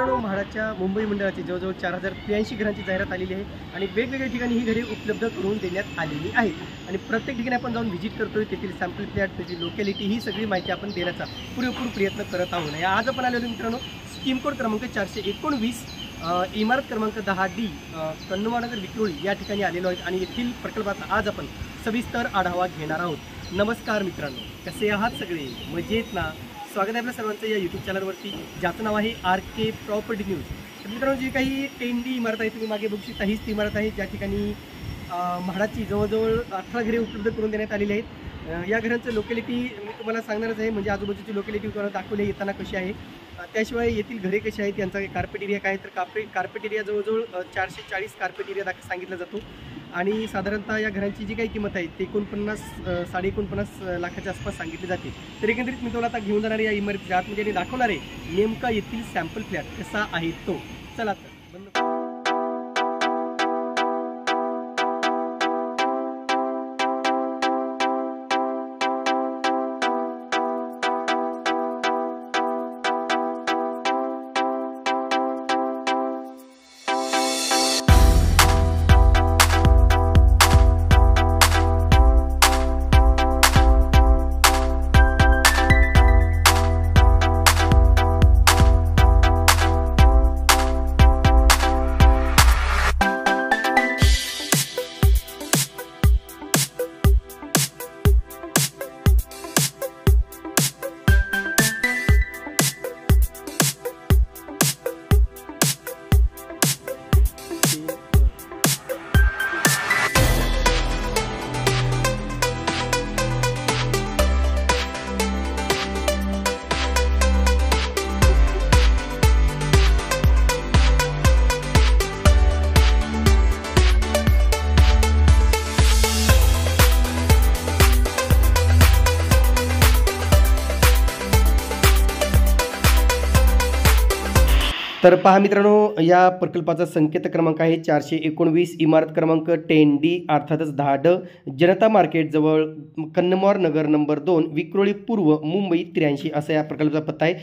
मित्रांनो, म्हाडाच्या मुंबई मंडळाची जवळजवळ 4083 घरांची जाहिरात आलेली आहे आणि वेगवेगळ्या ठिकाणी ही घरे उपलब्ध करून देण्यात आलेली आहेत आणि प्रत्येक ठिकाणी आपण जाऊन व्हिजिट करतोय, तेथील सॅम्पल फ्लॅट, त्याची लोकॅलिटी, ही सगळी माहिती आपण देण्याचा पुरेपूर प्रयत्न करत आहोत। आज आपण आलेलो मित्रांनो स्कीम कोड क्रमांक 419 इमारत क्रमांक 10D नगर विक्रोली या ठिकाणी आलेलो आहेत आणि येथील प्रकल्पाचा आज आपण सविस्तर आढावा घेणार आहोत। नमस्कार मित्रांनो, कसे आहात सगळे? मजेत ना? स्वागत आहे आपल्या सर्वांचं या यूट्यूब चॅनलवरती, ज्याचं नाव आहे RK प्रॉपर्टी न्यूज। तर मित्रांनो, जी काही 10D इमारत आहे तुम्ही मागे बघू शकता, हीच ती इमारत आहे ज्या ठिकाणी म्हाडाची जवळजवळ 18 घरे उपलब्ध करून देण्यात आलेली आहेत। या घरांचं लोकॅलिटी मी तुम्हाला सांगणारच आहे, म्हणजे आजूबाजूची लोकॅलिटी तुम्हाला दाखवली येताना कशी आहे, त्याशिवाय येथील घरे कशी आहेत, यांचा कार्पेट एरिया काय, तर कार्पेट एरिया जवळजवळ 440 कार्पेट एरिया सांगितला जातो आणि साधारणतः या घरांची जी काही किंमत आहे ते 49-49.5 लाखाच्या आसपास सांगितली जाते। तर एकंदरीत मी तुम्हाला आता घेऊन जाणार या इमारतीच्या आतमध्ये आणि दाखवणार आहे नेमका येथील सॅम्पल फ्लॅट कसा आहे तो। चला तर बंद। तर पहा मित्रांनो, या प्रकल्पाचा संकेत क्रमांक आहे 419 इमारत क्रमांक 10D अर्थातच 10D जनता मार्केट जवळ कन्नमोर नगर नंबर 2 विक्रोली पूर्व मुंबई 83 असा या प्रकल्पाचा पत्ता आहे।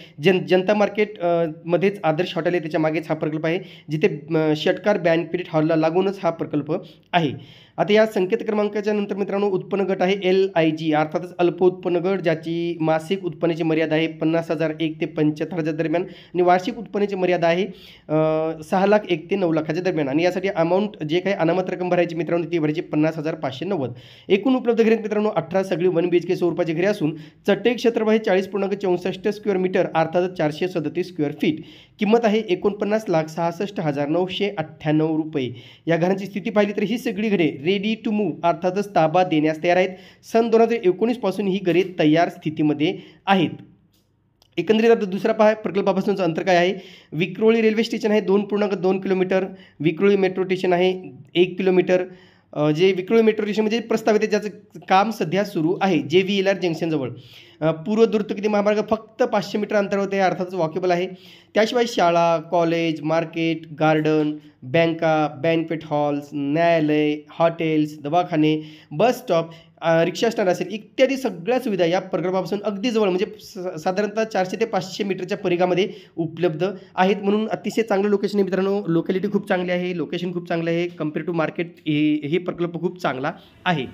जनता मार्केट मध्येच आदर्श हॉटेल आहे, त्याच्या मागेच हा प्रकल्प आहे, जिथे षटकार बॅनक्वेट हॉलला लागूनच हा प्रकल्प आहे। आता या संकेत क्रमांकाच्या नंतर मित्रांनो उत्पन्न गट आहे LIG अर्थातच अल्प उत्पन्न गट, ज्याची मासिक उत्पन्नाची मर्यादा आहे 50,001 ते 75,000 दरम्यान आणि वार्षिक उत्पन्नाची मर्यादा आहे 6,01 ते 9,00,000 दरम्यान आणि यासाठी अमाऊंट जे काही अनामत रक्कम भरायची मित्रांनो ती भरायची 50,590। एकूण उपलब्ध घरे मित्रांनो 18 सगळी 1 BHK स्वरूपाची घरे असून चट्टे क्षेत्रफळ आहे 40.64 स्क्वेअर मीटर अर्थातच 437 स्क्वेअर फीट। किंमत आहे 49,66,998 रुपये। या घरांची स्थिती पाहिली तर ही सगळी घरे रेडी टू मूव्ह अर्थातच ताबा देण्यास तयार आहेत। सन 2019 पासून ही घरे तयार स्थितीमध्ये आहेत। एकंदरीत आता दुसरा पहा प्रकल्पापासूनचं अंतर काय आहे। विक्रोली रेल्वे स्टेशन आहे 2.2 किलोमीटर, विक्रोली मेट्रो स्टेशन आहे 1 किलोमीटर। जे विक्रोली मेट्रो स्टेशन म्हणजे प्रस्तावित आहे, ज्याचं काम सध्या सुरू आहे JVLR जंक्शनजवळ। पूर्व द्रुतगती महामार्ग फक्त 500 मीटर अंतरावर आहे, अर्थातच वॉकेबल आहे। त्याशिवाय शाळा, कॉलेज, मार्केट, गार्डन, बँका, बॅनक्वेट हॉल्स, न्यायालय, हॉटेल्स, दवाखाने, बस स्टॉप, रिक्षा स्टँड असेल इत्यादी सगळ्या सुविधा या प्रकल्पापासून अगदी जवळ म्हणजे साधारणतः 400 ते 500 मीटरच्या परिघामध्ये उपलब्ध आहेत। म्हणून अतिशय चांगलं लोकेशन आहे मित्रांनो, लोकॅलिटी खूप चांगली आहे, लोकेशन खूप चांगलं आहे, कम्पेअर टू मार्केट हे प्रकल्प खूप चांगला आहे।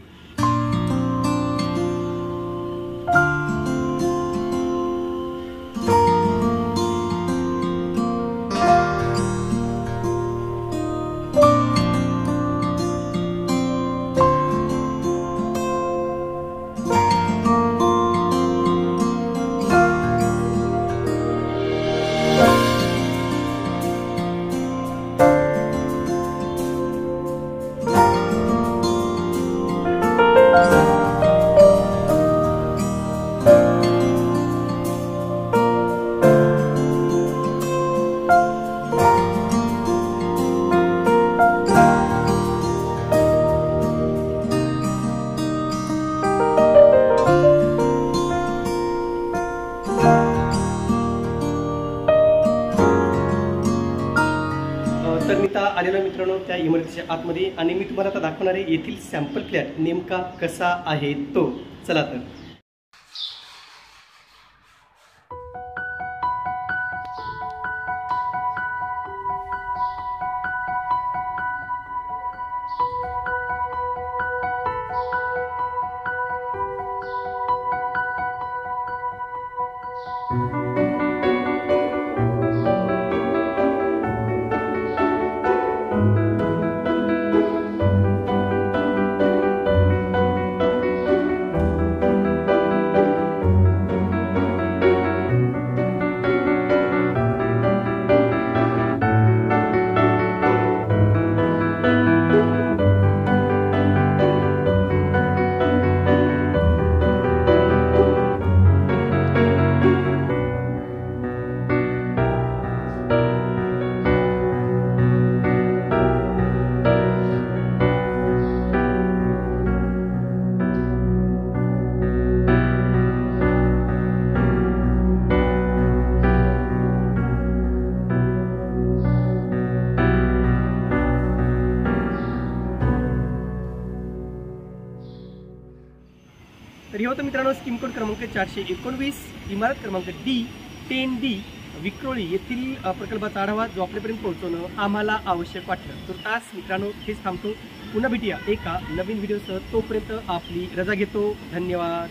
आलेला मित्रांनो त्या इमारतीच्या आतमध्ये आणि मी तुम्हाला आता दाखवणार आहे येथील सॅम्पल फ्लॅट नेमका कसा आहे तो। चला तर तर हे होतं मित्रांनो स्कीम कोड क्रमांक 419, इमारत क्रमांक D10D विक्रोळी येथील प्रकल्पाचा आढावा जो आपल्यापर्यंत पोहोचवणं आम्हाला आवश्यक वाटलं. तर तास मित्रांनो हेच थांबतो. पुन्हा भेटूया एका नवीन व्हिडिओसह. तोपर्यंत आपली रजा घेतो. धन्यवाद.